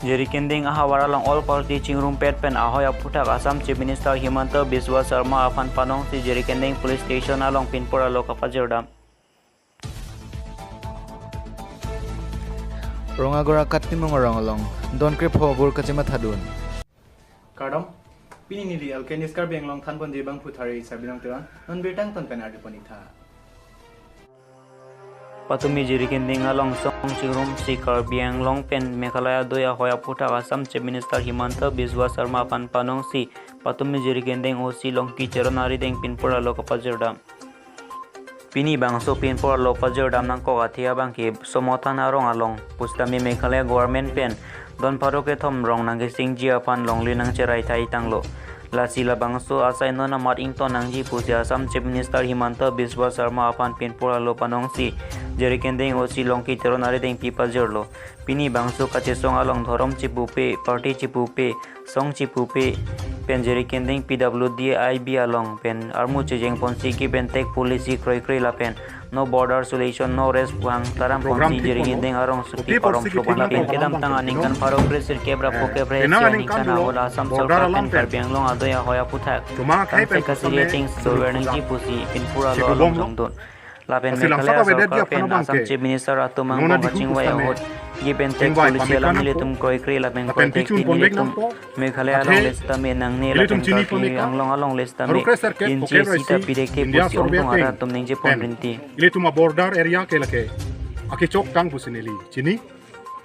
Jeri kending ahawara long all party chingrum pet pen ahoy aputak Assam Chief Minister Himanta Biswa Sarma afan panong si jeri kending police station along pinpura loka pajerdam. Rongagora katimong along don krip ho bur kachima thadun. Kardom pini nili alkenis KARBI ANGLONG thanpon jibang puthari sabilang tiran non betang ton penar diponitha. Patumi jeri kending along song chingrum si KARBI ANGLONG pen Meghalaya doi ahoy aputak Assam Chief Minister Himanta Biswa Sarma afan panong si patumi jeri kending osi long ki cheronari deng pinpura loka pajerdam. Pini bangso pinpura loka pajerdam nang ko athia bangki somothan arong along pustami Meghalaya government pen don paroke thom rong nang sing ji apan longli nang cherai thai tanglo la sila bangso asai no na mat ington nang ji pusi Assam Chief Minister Himanta Biswa Sarma apan pinpura lo panong si jeri kending osi longki teronare deng pipa jerlo pini bangso kache song along thorom chipupe party chipupe song chipupe pen jeri kending PWD IB along pen armu chejeng ponsi ki pen tek policy kroi kroi la pen no border solution no rest wang taram ponsi jeri kending arong suki parom sopan pen kedam tang aningan paro presir kebra poke pre aningan awala Assam sarkar pen KARBI ANGLONG adoya hoya puthak kamse kasiri things so werning ji pusi pen pura lo long don lapen Meghalaya sarkar pen Assam Chief Minister atumang bongaching waya hot ye pen tek policy alam nilitum kroi kroi lapen kroi tek nilitum Meghalaya long lista me nang ne lapen KARBI ANGLONG along lista me inchi sita pirek te pusi ongtong ara tum ning je pon rinti ile tuma border area ke lake ake chok tang pusineli chini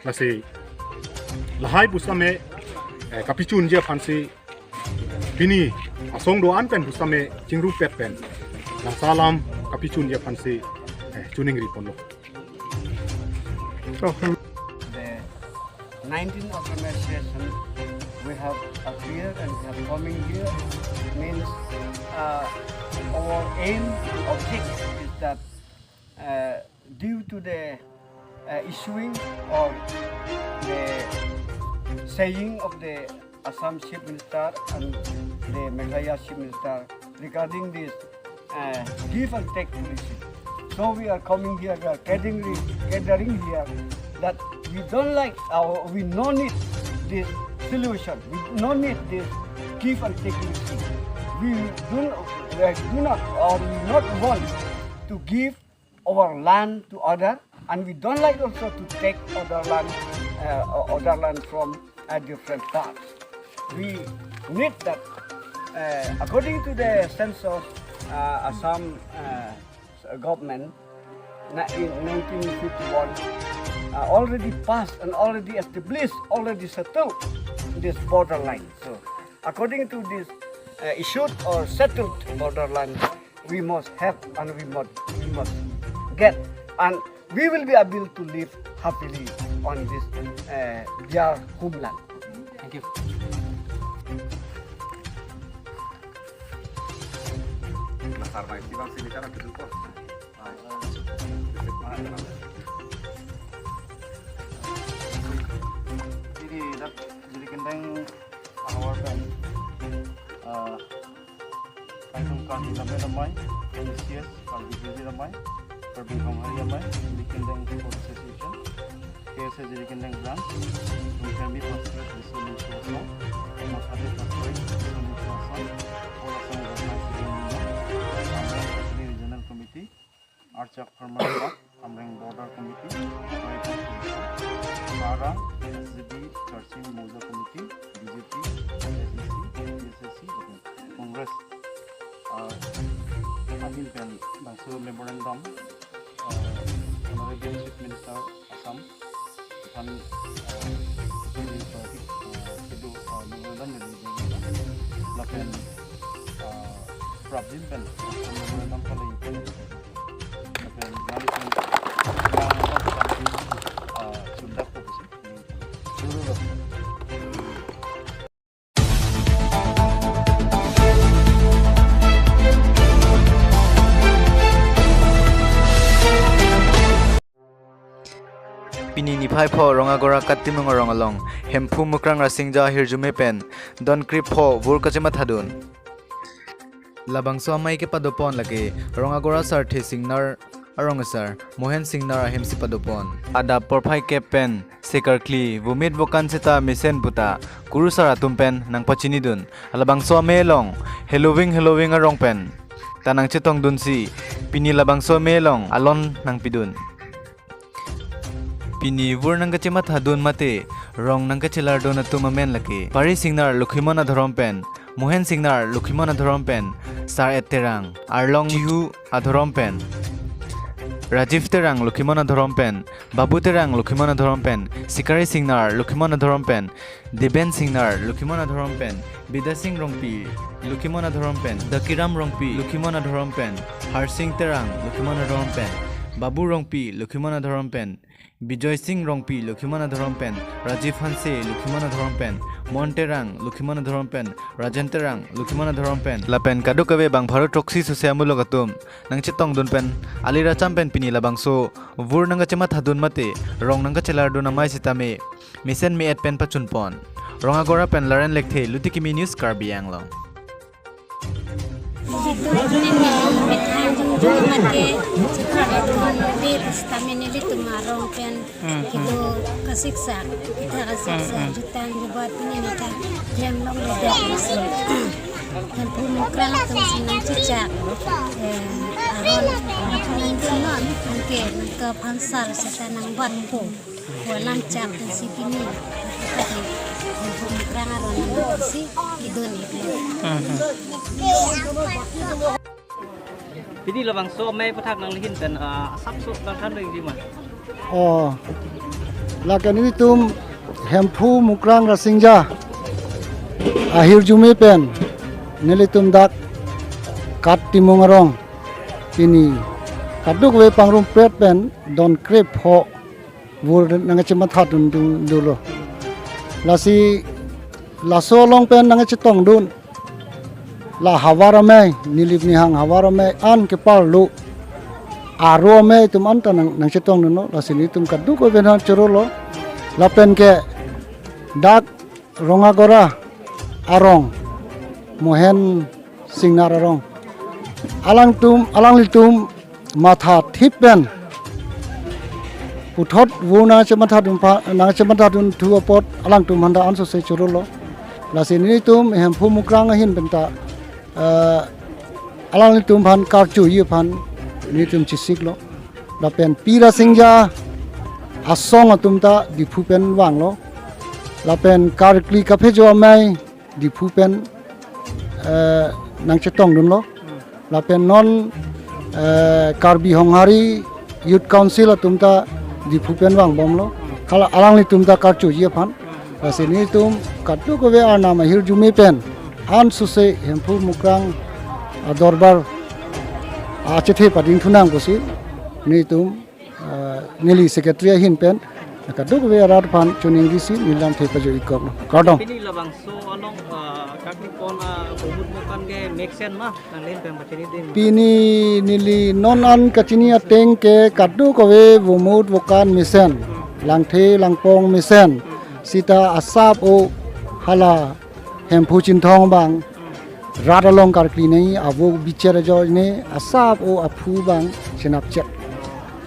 lase lahai pusame kapichun je fansi bini asong do an pen pusame chingru pet pen la salam kapichun je fansi tuning ri ponlo the 19th organization we have appeared and we have coming here means our aim and objective is that due to the issuing or the saying of the Assam Chief Minister and the Meghalaya Chief Minister regarding this give and take policy. So we are coming here, we are gathering here that we don't like we don't need this solution. We don't need this give and take policy. We do not or we not want to give our land to other, and we don't like also to take other land from different parts. We need that according to the census Assam government in 1951 already passed and already established, already settled this borderline. So according to this issued or settled borderline, we must have and we must get, and we will be able to live happily on this their homeland. Thank you. Jadi kendeng awal kan KARBI namai namai NCS KARBI jadi namai KARBI Honghari namai jadi kendeng Police Association KSA jadi kendeng branch kami pasir resolusi asal masih pasir resolusi asal pola organisasi regional committee Archak Permanent Amreng Border Committee Sarang SGB Charching Moja Committee BJP SEC Congress Amil Pen Bangso Memorandum Honorable Chief Minister Assam and Memorandum Lapen Problem Pen Memorandum Kali Lapen Malikan Sundak Proposal Pini ni phai pho rongagora katimong along hemphu mukrang rasingja hirjume pen don krip pho bur kachima thadun labangso amai ke padopon lage rongagora sarthe singnar arong sar mohen singnar ahim si padopon ada porphai kepen sekar kli vumit vokan sita misen buta kuru sara tumpen nang pachini dun alabang so melong halloween arong pen tanang chetong dun si pini labang so melong alon nang pidun pini vur nang kachemat hadun mate rong nang kachelar don atumamen laki pari singnar lukhimona dharom pen mohen singnar lukhimona dharom pen sar etterang arlong jihu adhorom pen Rajiv terang Lukhimona Dhorompen, Babu terang Lukhimona Dhorompen, Sikari Singnar Lukhimona Dhorompen, Deben Singnar Lukhimona Dhorompen, Bida Singh Rongpi Lukhimona Dhorompen, Dakiram Rongpi Lukhimona Dhorompen, Har Singh terang Lukhimona Dhorompen, Babu Rongpi Lukhimona Dhorompen, Bijoy Singh Rongpi Lukhimona Dhorompen, Rajiv Hanse Lukhimona Dhorompen, Monterang Lukhimona Dhorompen, Rajenterang Lukhimona Dhorompen, Lapen Kadukawe Bang Bharat Troksi Susiamulogatum, Nang Chitong Dunpen, Alira Champen Pinila Bangso, Vur Nanga Chemat Hadun Mate, Rong Nanga Chelar Dunamai Sitame, Misen Me Et Pen Pachunpon, Rongagora Pen Laren Lekte, Lutikimi News KARBI ANGLONG. Kasiksa jutaan buat ini mereka yang long ledak masih dan pumukrang tentang cicak aron akan non mungkin ke pansar setanang bantu walang cak dan si kini tadi pumukrang aron si itu nih. Ini labang so may patak nang lihin pen sapso bang kan ring di mana? Oh, lakan ini tum hempu mukrang rasingja akhir jumi pen nili tum dak kat timungarong ini kaduk we pangrum pret pen don krep ho wur nang cemat hatun dulu lasi lasolong pen nang cetong dun la hawarame nilip nihang hawarame an kepal lu arome tum anta nang cetong no la sini tum kaduk ko ben chorolo la pen ke dak rongagora arong mohen singnar arong alang litum matha thipen uthot wuna chematha dum nang chematha dum thu apot alang tum handa anso se chorolo la sini tum hempu mukrang hin benta alang litum phan karchu yi phan ni tum chisik lo la pen pira singja asong atumta dipu pen wang lo la pen karkli kape jo mai dipu pen nang chetong dun lo la pen non karbi honghari youth council atumta dipu pen wang bom lo kala alang li tumta karchu ye phan la sini tum katu ko ve arna ma hir jumi pen an suse hempu mukrang dorbar achethe pading thunang bosi ni tum nili secretary hin pen kaduk we arat pan chuning gisi nilam the pajo ikor kadong Ini labang so along kakni pon umut mukan ke make sense mah nang len pen pachini din. pini nili non an kachini ateng ke kaduk we vumut vokan misen langthe langpong misen sita asap o hala hempu chinthong bang radalong karkli nei abo bicara jo ne asap o aphu bang sinap chet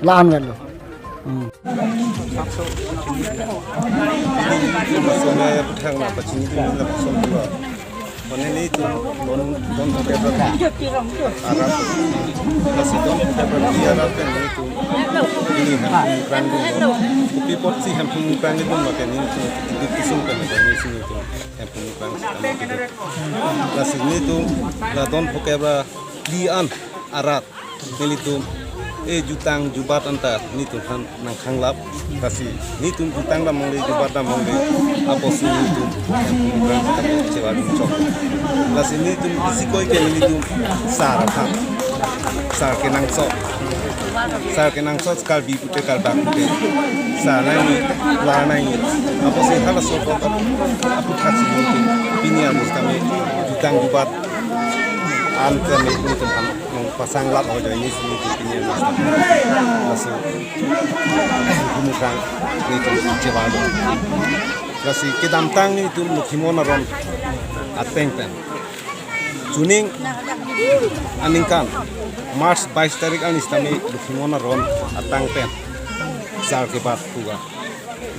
laan welo Sama petang lah pacini tu ni lah semua. Mana ni tu don pakai berapa? Arab. Masih don pakai berapa Arab kan ni tu. Ini hempung brand tu. Kopi pot si hempung brand tu makan ni tu. Di kisung kan ni sini tu. Hempung brand tu. Masih ni tu lah don pakai berapa lian Arab. Ni tu jutang jubat anta ni tu kan nang khanglap kasi ni tu jutang da mongli jubat da mongli apos ni tu bukan cewa cok kasi ni tu sikoi ke ni tu sar tha sar ke nang so skal bi pute kal bak pute sar nai la nai apos ni khala so ko apu kasi ni tu pinia mustame jutang jubat an kami ni tu pasang lap aja ini sini pinya masih bukan itu cewado masih kedamtang itu mukhimona ron ateng pen tuning aningkan March 22 tarik an istami Lukhimona ron atang pen sar ke bat puga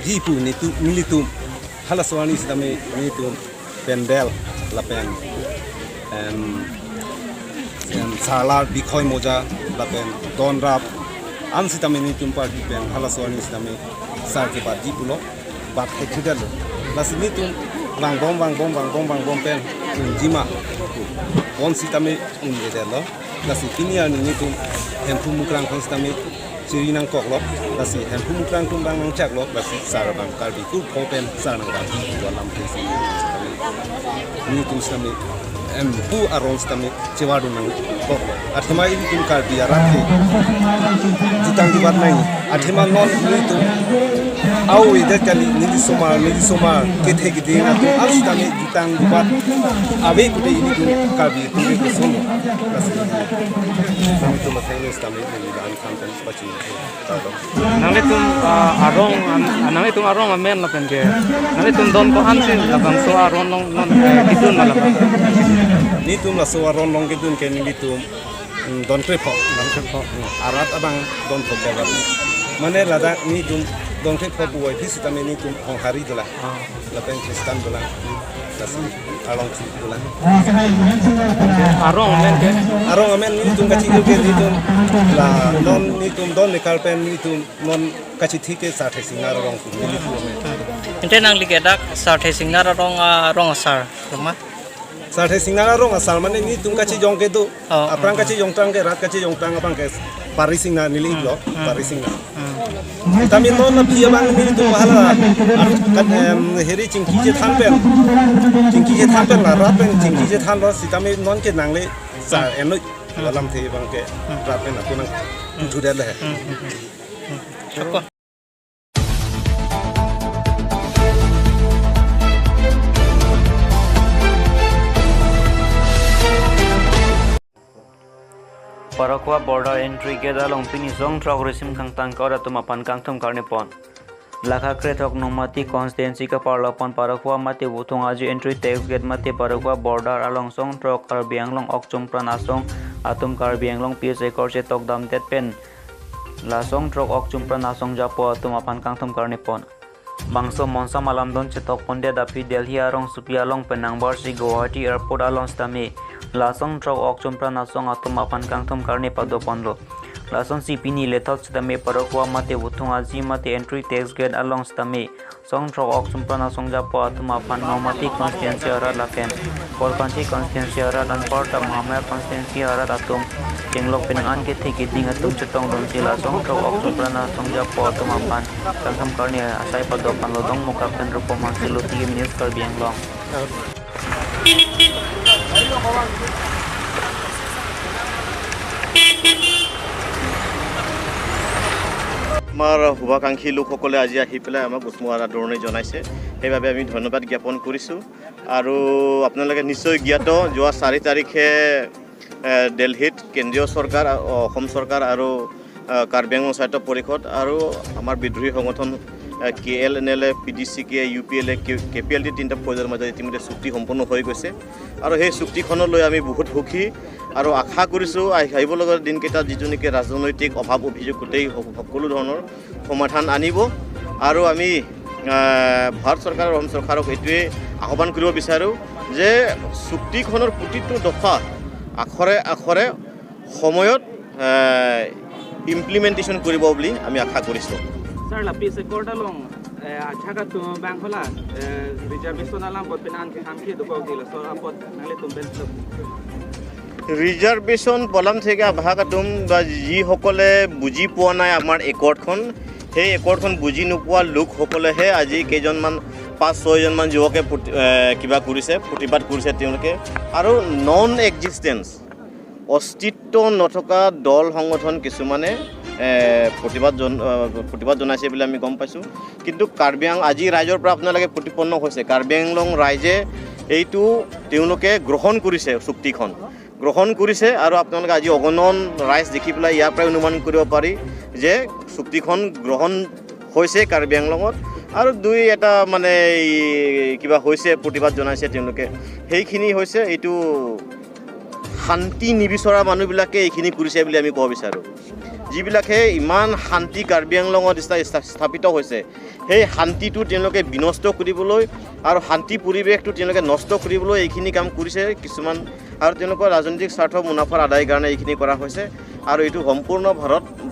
jipu nitu militum halaswani istami militum pendel lapen salar bikhoi moja lapen don rap an sitami nitum party pen halaswani istami sar ke bat jipulo bat ke khidal lasini tum bang bom pen jima on sitami unjedelo lasi pinia ni tum hempu mukrang konstami Sirinang koklok, lasi hempu mukrang tumbang ngcak lok, lasi sarabang karbi ku popen sarang karbi dalam tesi ini tum stami hempu arong stami cewadu nang kok. Athema ini tum karbi arati jutang di batnai. Athema non ini tum au ide kali nili soma kethe gede na tum al stami jutang di bat abe kude ini tum karbi tum ke somo lasi kami tum masaini stami ini dan kampen pacin. Nanti tum arong amen lah penke. Nanti tum don ko hansin labang so arong long non kitun malam. Ni tum la so arong long kitun ke ni tum don krepo arat abang don pokeba. Mana lada ni tum don krepo buai pisi tame ni tum hari dola. Lapen Kristen dola. Lasi along si dola. Arong amen ke? Arong amen ni tum kacil ke ni tum la non ni tum don le kalpen ni tum non kacil thike sathe singar rong tum ni tum amen. Ente nang ligedak sathe singar rong asar, rumah. Sathe singar rong asal mana ni tum kacil jong ke tu. Aprang kacil jong tang ke rat kacil jong tang abang ke pari singar nili lo pari singar. Tapi non na pia bang ni tum hala kan heri cingki je thampen la rapen cingki je tham lo sitame non ke nang le sa enoi dalam the bang ke rapen aku nang tujuh le. Apa? Parakwa border entry ke dalong pini zong trok resim khang tang kora tuma pan kang thum karne pon lakha krethok nomati constituency ka parlapon parakwa mate buthong aji entry tax gate mate parakwa border along song trok KARBI ANGLONG okchum pranasong atum KARBI ANGLONG PSA korche tok dam tet pen la song trok okchum pranasong japo tuma pan kang thum karne pon bangso monsa malam don chetok ponde dapi Delhi arong supia long penang barsi Guwahati airport along stame lasong trok okchum pranasong atum apan kang thum karne pado ponlo lason si pini lethot stame parakwa mate buthong aji mate entry tax gate along stame song trok okchum pranasong japo atum apan nomati constituency ara lapen korpanti constituency ara dan porta mahamaya constituency ara atum jenglok penangan ke theke ding atum chetong don sila song trok okchum pranasong japo atum apan kang thum karne asai pado panlo dong muka pen rupo mansilo 3 minutes KARBI ANGLONG আমাৰ শুভাকাংক্ষী লোকসকলে আজি আহি পেলাই আমাক উষ্ম আদৰণি জনাইছে সেইবাবে আমি ধন্যবাদ জ্ঞাপন কৰিছোঁ আৰু আপোনালোকে নিশ্চয় জ্ঞাত যোৱা 4 তাৰিখে দিল্লীত কেন্দ্ৰীয় চৰকাৰ অসম চৰকাৰ আৰু কাৰ্বি আংলং স্বায়ত্ত পৰিষদ আৰু আমাৰ বিদ্ৰোহী সংগঠন KLNL PDCK UPL KPLD তিনিটা পৰ্যায়ৰ মাজত ইতিমধ্যে চুক্তি সম্পন্ন হৈ গৈছে আৰু সেই চুক্তিখনলৈ আমি বহুত সুখী আৰু আশা কৰিছোঁ আহিব লগা দিনকেইটা যিটো নেকি ৰাজনৈতিক অভাৱ অভিযোগ গোটেই সকলো ধৰণৰ সমাধান আনিব আৰু আমি ভাৰত চৰকাৰ আৰু অসম চৰকাৰক এইটোৱে আহ্বান কৰিব বিচাৰোঁ যে চুক্তিখনৰ প্ৰতিটো দফা আখৰে আখৰে সময়ত ইমপ্লিমেণ্টেশ্যন কৰিব বুলি আমি আশা কৰিছোঁ Sir, lapis record along. Achaga tu bangkola reservation alam bot penan ke hamki do kau dila so apot nale tum ben reservation পলাম থেকে আভাকাতুম বা যিসকলে বুজি পোৱা নাই আমাৰ একৰ্ডখন সেই একৰ্ডখন বুজি নোপোৱা লোকসকলেহে আজি কেইজনমান 5-6জনমান যুৱকে কিবা কৰিছে প্ৰতিবাদ কৰিছে তেওঁলোকে আৰু নন এক্সিষ্টেন্স অস্তিত্ব নথকা দল সংগঠন কিছুমানে প্ৰতিবাদ জনাইছে বুলি আমি গম পাইছোঁ কিন্তু কাৰ্বি আংলং আজি ৰাইজৰ পৰা আপোনালোকে প্ৰতিপন্ন হৈছে কাৰ্বি আংলং ৰাইজে এইটো তেওঁলোকে গ্ৰহণ কৰিছে চুক্তিখন গ্ৰহণ কৰিছে আৰু আপোনালোকে আজি অগণন ৰাইজ দেখি পেলাই ইয়াৰ পৰা অনুমান কৰিব পাৰি যে চুক্তিখন গ্ৰহণ হৈছে কাৰ্বি আংলঙত আৰু দুই এটা মানে কিবা হৈছে প্ৰতিবাদ জনাইছে তেওঁলোকে সেইখিনি হৈছে এইটো শান্তি নিবিচৰা মানুহবিলাকে এইখিনি কৰিছে বুলি আমি ক'ব বিচাৰোঁ যিবিলাকে ইমান শান্তি কাৰ্বি আংলঙত স্থাপিত হৈছে সেই শান্তিটো তেওঁলোকে বিনষ্ট কৰিবলৈ আৰু শান্তি পৰিৱেশটো তেওঁলোকে নষ্ট কৰিবলৈ এইখিনি কাম কৰিছে কিছুমান আৰু তেওঁলোকৰ ৰাজনৈতিক স্বাৰ্থ মুনাফাৰ আদায়ৰ কাৰণে এইখিনি কৰা হৈছে আৰু এইটো সম্পূৰ্ণ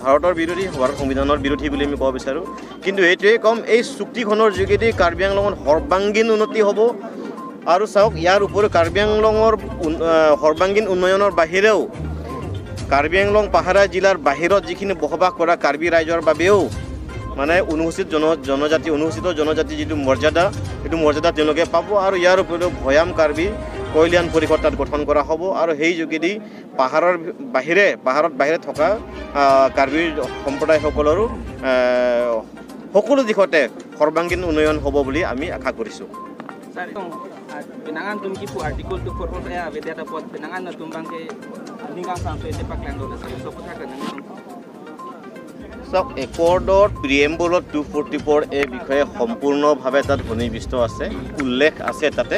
ভাৰতৰ বিৰোধী ভাৰত সংবিধানৰ বিৰোধী বুলি আমি ক'ব বিচাৰোঁ কিন্তু এইটোৱে কম এই চুক্তিখনৰ যোগেদি কাৰ্বি আংলঙত সৰ্বাংগীন উন্নতি হ'ব আৰু চাওক ইয়াৰ উপৰিও কাৰ্বি আংলঙৰ সৰ্বাংগীন উন্নয়নৰ বাহিৰেও কাৰ্বি আংলং পাহাৰীয়া জিলাৰ বাহিৰত যিখিনি বসবাস কৰা কাৰ্বি ৰাইজৰ বাবেও মানে অনুসূচিত জনজাতি যিটো মৰ্যাদা সেইটো মৰ্যাদা তেওঁলোকে পাব আৰু ইয়াৰ উপৰিও ভৈয়াম কাৰ্বি কল্যাণ পৰিষদ তাত গঠন কৰা হ'ব আৰু সেই যোগেদি পাহাৰত বাহিৰে থকা কাৰ্বি সম্প্ৰদায়সকলৰো সকলো দিশতে সৰ্বাংগীন উন্নয়ন হ'ব বুলি আমি আশা কৰিছোঁ pinangan tum kipu artikel tu for ya beda dapat pinangan na tumbang ke hinggang sampai sepak lando na sa so putra kan সব একৰ্ডৰ প্ৰিএম্বলত 244 এই বিষয়ে সম্পূৰ্ণভাৱে তাত সন্নিৱিষ্ট আছে উল্লেখ আছে তাতে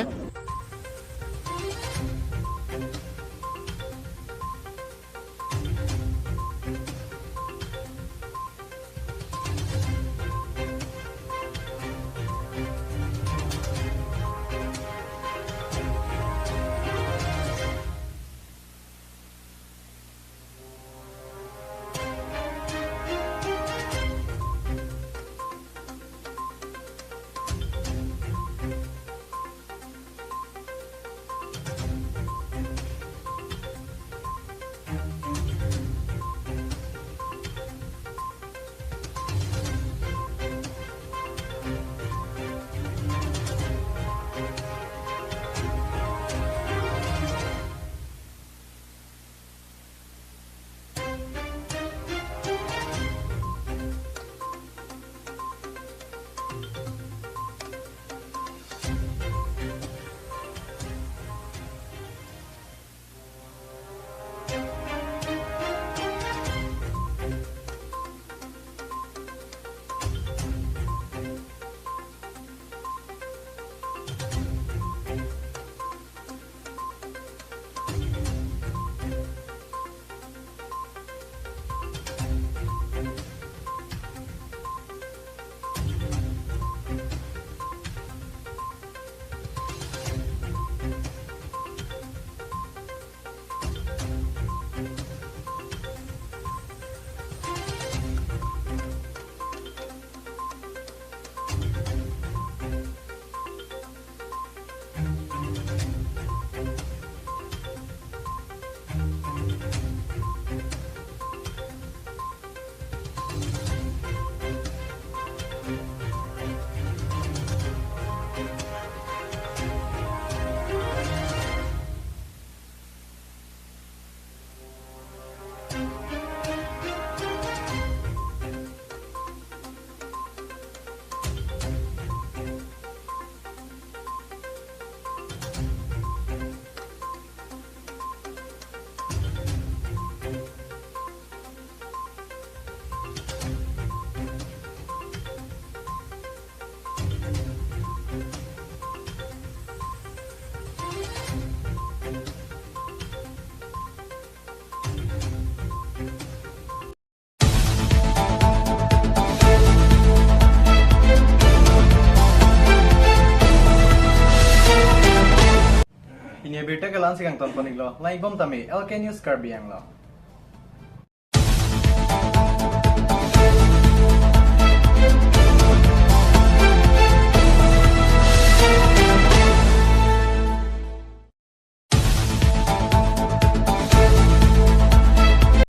Ini berita kelan sigang ton panig lo. Lai bom tami LK News Karbi Anglong.